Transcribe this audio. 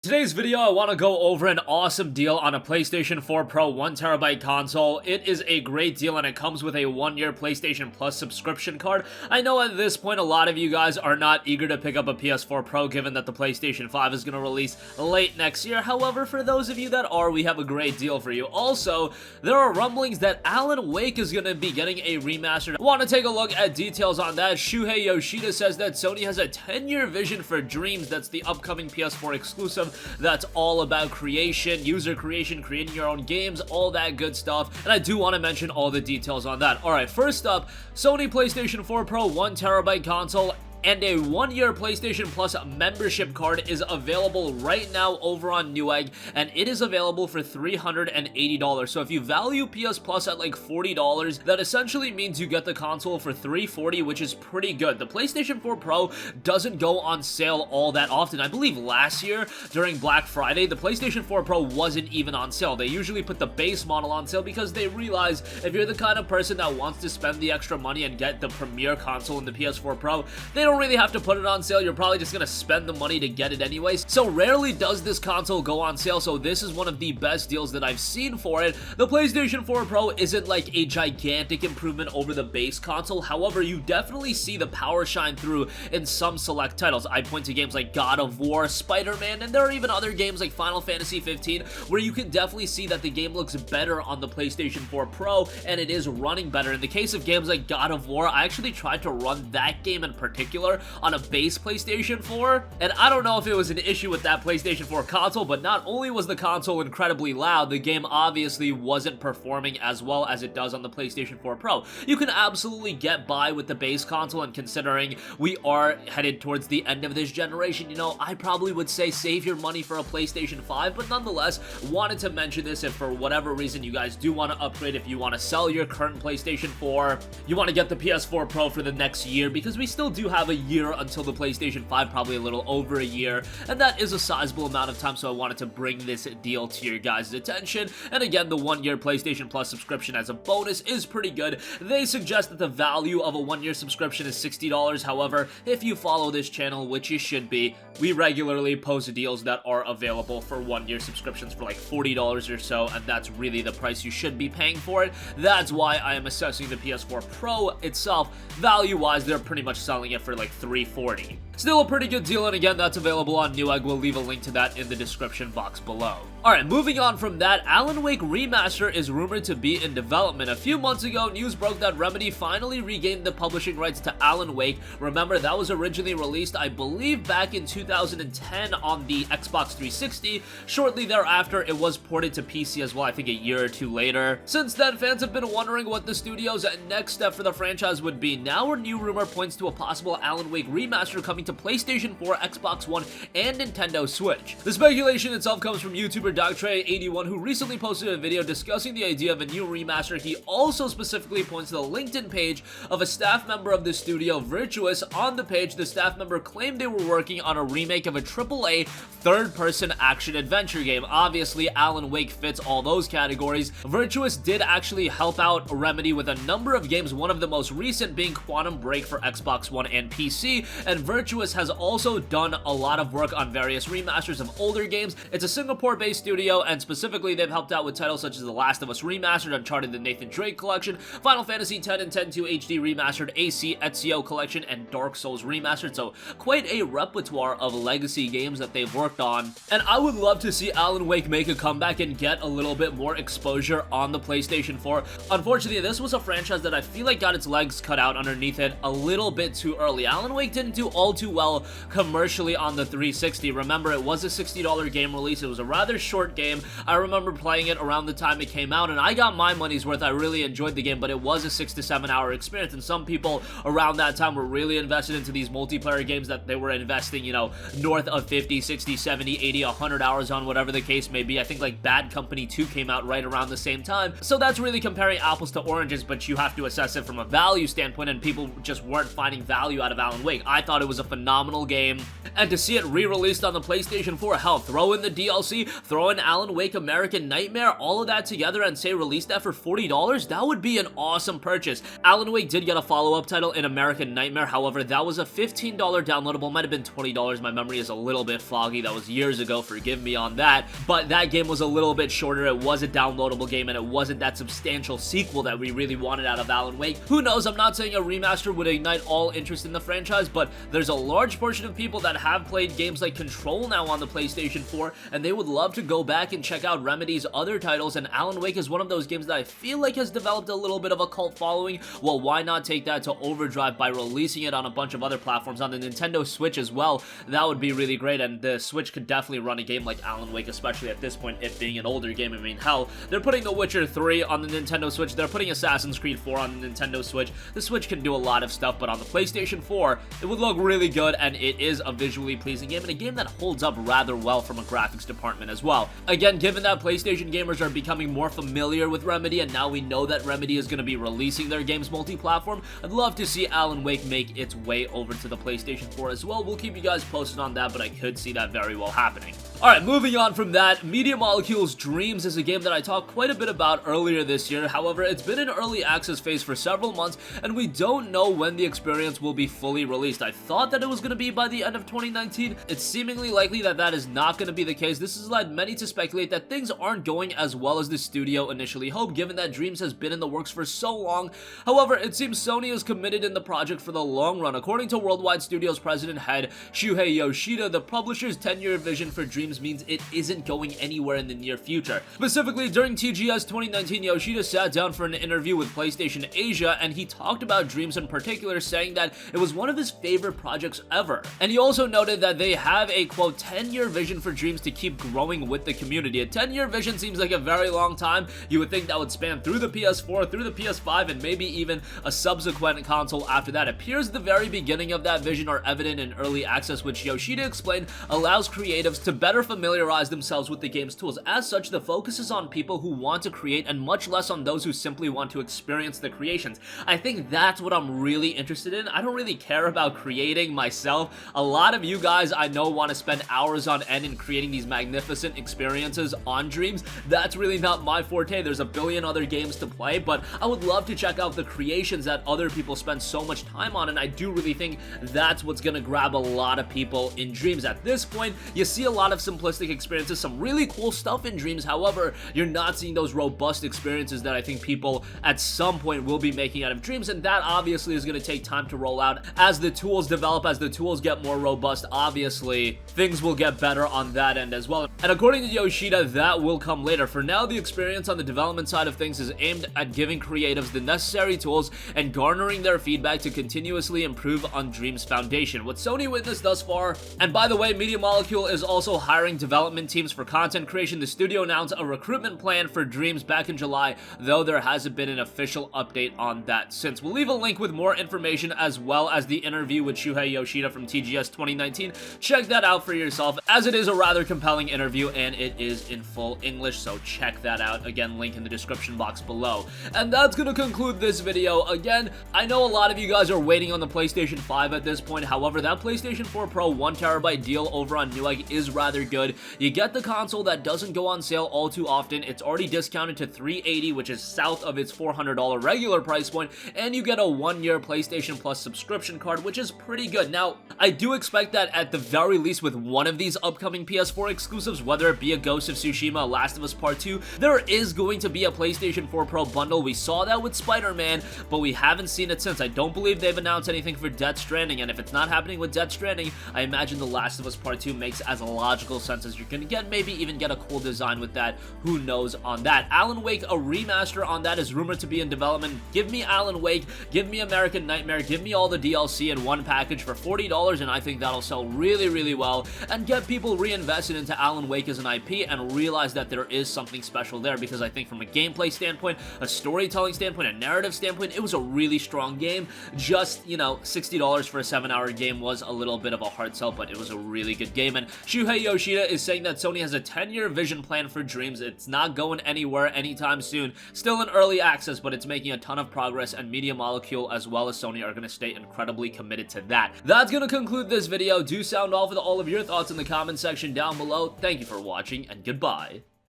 Today's video, I want to go over an awesome deal on a PlayStation 4 Pro 1TB console. It is a great deal and it comes with a 1-year PlayStation Plus subscription card. I know at this point a lot of you guys are not eager to pick up a PS4 Pro given that the PlayStation 5 is going to release late next year. However, for those of you that are, we have a great deal for you. Also, there are rumblings that Alan Wake is going to be getting a remaster. I want to take a look at details on that. Shuhei Yoshida says that Sony has a 10-year vision for Dreams. That's the upcoming PS4 exclusive. That's all about creation, user creation, creating your own games, all that good stuff, and I do want to mention all the details on that. Alright, first up, Sony PlayStation 4 Pro 1TB console and a 1-year PlayStation Plus membership card is available right now over on Newegg, and it is available for $380. So if you value PS Plus at like $40, that essentially means you get the console for $340, which is pretty good. The PlayStation 4 Pro doesn't go on sale all that often. I believe last year during Black Friday, the PlayStation 4 Pro wasn't even on sale. They usually put the base model on sale because they realize if you're the kind of person that wants to spend the extra money and get the premier console in the PS4 Pro, they don't really have to put it on sale. You're probably just gonna spend the money to get it anyways. So rarely does this console go on sale, so this is one of the best deals that I've seen for it. The PlayStation 4 Pro isn't like a gigantic improvement over the base console. However, you definitely see the power shine through in some select titles. I point to games like God of War, Spider-Man, and there are even other games like Final Fantasy 15 where you can definitely see that the game looks better on the PlayStation 4 Pro and it is running better. In the case of games like God of War, I actually tried to run that game in particular on a base PlayStation 4, and I don't know if it was an issue with that PlayStation 4 console, but not only was the console incredibly loud, the game obviously wasn't performing as well as it does on the PlayStation 4 Pro. You can absolutely get by with the base console, and considering we are headed towards the end of this generation, you know, I probably would say save your money for a PlayStation 5, but nonetheless, wanted to mention this if for whatever reason you guys do want to upgrade, if you want to sell your current PlayStation 4, you want to get the PS4 Pro for the next year, because we still do have a year until the PlayStation 5, probably a little over a year, and that is a sizable amount of time, so I wanted to bring this deal to your guys' attention. And again, the 1-year PlayStation Plus subscription as a bonus is pretty good. They suggest that the value of a 1-year subscription is $60. However, if you follow this channel, which you should be, we regularly post deals that are available for 1-year subscriptions for like $40 or so, and that's really the price you should be paying for it. That's why I am assessing the PS4 Pro itself. Value-wise, they're pretty much selling it for like $340. Still a pretty good deal, and again, that's available on Newegg. We'll leave a link to that in the description box below. Alright, moving on from that, Alan Wake Remaster is rumored to be in development. A few months ago, news broke that Remedy finally regained the publishing rights to Alan Wake. Remember, that was originally released, I believe, back in 2010 on the Xbox 360. Shortly thereafter, it was ported to PC as well, I think a year or two later. Since then, fans have been wondering what the studio's next step for the franchise would be. Now, a new rumor points to a possible Alan Wake Remaster coming to PlayStation 4, Xbox One, and Nintendo Switch. The speculation itself comes from YouTuber DocTrey81, who recently posted a video discussing the idea of a new remaster. He also specifically points to the LinkedIn page of a staff member of the studio, Virtuous. On the page, the staff member claimed they were working on a remake of a AAA third-person action-adventure game. Obviously, Alan Wake fits all those categories. Virtuous did actually help out Remedy with a number of games, one of the most recent being Quantum Break for Xbox One and PC, and Virtuous has also done a lot of work on various remasters of older games. It's a Singapore-based studio, and specifically they've helped out with titles such as The Last of Us Remastered, Uncharted the Nathan Drake Collection, Final Fantasy X and X-2 HD Remastered, AC Ezio Collection, and Dark Souls Remastered, so quite a repertoire of legacy games that they've worked on. And I would love to see Alan Wake make a comeback and get a little bit more exposure on the PlayStation 4. Unfortunately, this was a franchise that I feel like got its legs cut out underneath it a little bit too early. Alan Wake didn't do all too well commercially on the 360. Remember, it was a $60 game release. It was a rather short game. I remember playing it around the time it came out, and I got my money's worth. I really enjoyed the game, but it was a 6 to 7 hour experience, and some people around that time were really invested into these multiplayer games that they were investing, you know, north of 50, 60, 70, 80, 100 hours on, whatever the case may be. I think like Bad Company 2 came out right around the same time, so that's really comparing apples to oranges, but you have to assess it from a value standpoint, and people just weren't finding value out of Alan Wake. I thought it was a phenomenal game. And to see it re-released on the PlayStation 4, hell, throw in the DLC, throw in Alan Wake American Nightmare, all of that together, and say release that for $40, that would be an awesome purchase. Alan Wake did get a follow-up title in American Nightmare, however, that was a $15 downloadable, might have been $20, my memory is a little bit foggy, that was years ago, forgive me on that, but that game was a little bit shorter, it was a downloadable game, and it wasn't that substantial sequel that we really wanted out of Alan Wake. Who knows, I'm not saying a remaster would ignite all interest in the franchise, but there's a large portion of people that have played games like Control now on the PlayStation 4, and they would love to go back and check out Remedy's other titles, and Alan Wake is one of those games that I feel like has developed a little bit of a cult following. Well, why not take that to overdrive by releasing it on a bunch of other platforms, on the Nintendo Switch as well? That would be really great, and the Switch could definitely run a game like Alan Wake, especially at this point, it being an older game. I mean, hell, they're putting The Witcher 3 on the Nintendo Switch, they're putting Assassin's Creed 4 on the Nintendo Switch. The Switch can do a lot of stuff, but on the PlayStation 4, it would look really good, and it is a visually pleasing game, and a game that holds up rather well from a graphics department as well. Again, given that PlayStation gamers are becoming more familiar with Remedy, and now we know that Remedy is going to be releasing their games multi-platform, I'd love to see Alan Wake make its way over to the PlayStation 4 as well. We'll keep you guys posted on that, but I could see that very well happening. Alright, moving on from that, Media Molecule's Dreams is a game that I talked quite a bit about earlier this year. However, it's been in early access phase for several months, and we don't know when the experience will be fully released. I thought that it was going to be by the end of 2019. It's seemingly likely that that is not going to be the case. This has led many to speculate that things aren't going as well as the studio initially hoped, given that Dreams has been in the works for so long. However, it seems Sony is committed in the project for the long run. According to Worldwide Studios president head Shuhei Yoshida, the publisher's 10-year vision for Dreams means it isn't going anywhere in the near future. Specifically, during TGS 2019, Yoshida sat down for an interview with PlayStation Asia, and he talked about Dreams in particular, saying that it was one of his favorite projects ever. And he also noted that they have a, quote, 10-year vision for Dreams to keep growing with the community. A 10-year vision seems like a very long time. You would think that would span through the PS4, through the PS5, and maybe even a subsequent console after that. It appears the very beginning of that vision are evident in early access, which Yoshida explained allows creatives to better familiarize themselves with the game's tools. As such, the focus is on people who want to create and much less on those who simply want to experience the creations. I think that's what I'm really interested in. I don't really care about creating myself. A lot of you guys I know want to spend hours on end in creating these magnificent experiences on Dreams. That's really not my forte. There's a billion other games to play, but I would love to check out the creations that other people spend so much time on, and I do really think that's what's gonna grab a lot of people in Dreams. At this point, you see a lot of simplistic experiences, some really cool stuff in Dreams. However, you're not seeing those robust experiences that I think people at some point will be making out of Dreams, and that obviously is going to take time to roll out. As the tools develop, as the tools get more robust, obviously things will get better on that end as well. And according to Yoshida, that will come later. For now, the experience on the development side of things is aimed at giving creatives the necessary tools and garnering their feedback to continuously improve on Dreams' foundation. What Sony witnessed thus far, and by the way, Media Molecule is also hiring development teams for content creation. The studio announced a recruitment plan for Dreams back in July, though there hasn't been an official update on that since. We'll leave a link with more information as well as the interview with Shuhei Yoshida from TGS 2019. Check that out for yourself, as it is a rather compelling interview and it is in full English, so check that out. Again, link in the description box below. And that's gonna conclude this video. Again, I know a lot of you guys are waiting on the PlayStation 5 at this point. However, that PlayStation 4 Pro 1TB deal over on Newegg is rather good. You get the console that doesn't go on sale all too often. It's already discounted to $380, which is south of its $400 regular price point, and you get a 1-year PlayStation Plus subscription card, which is pretty good. Now, I do expect that at the very least with one of these upcoming PS4 exclusives, whether it be a Ghost of Tsushima, Last of Us Part 2, there is going to be a PlayStation 4 Pro bundle. We saw that with Spider-Man, but we haven't seen it since. I don't believe they've announced anything for Death Stranding, and if it's not happening with Death Stranding, I imagine The Last of Us Part 2 makes as logical sense as you can get. Maybe even get a cool design with that. Who knows on that? Alan Wake, a remaster on that is rumored to be in development. Give me Alan Wake, give me American Nightmare, give me all the DLC in one package for $40, and I think that'll sell really, really well and get people reinvested into Alan Wake as an IP and realize that there is something special there, because I think from a gameplay standpoint, a storytelling standpoint, a narrative standpoint, it was a really strong game. Just, you know, $60 for a 7-hour game was a little bit of a hard sell, but it was a really good game. And Shuhei Yoshida is saying that Sony has a 10-year vision plan for Dreams. It's not going anywhere anytime soon. Still in early access, but it's making a ton of progress, and Media Molecule as well as Sony are going to stay incredibly committed to that. That's gonna conclude this video. Do sound off with all of your thoughts in the comment section down below. Thank you for watching, and goodbye.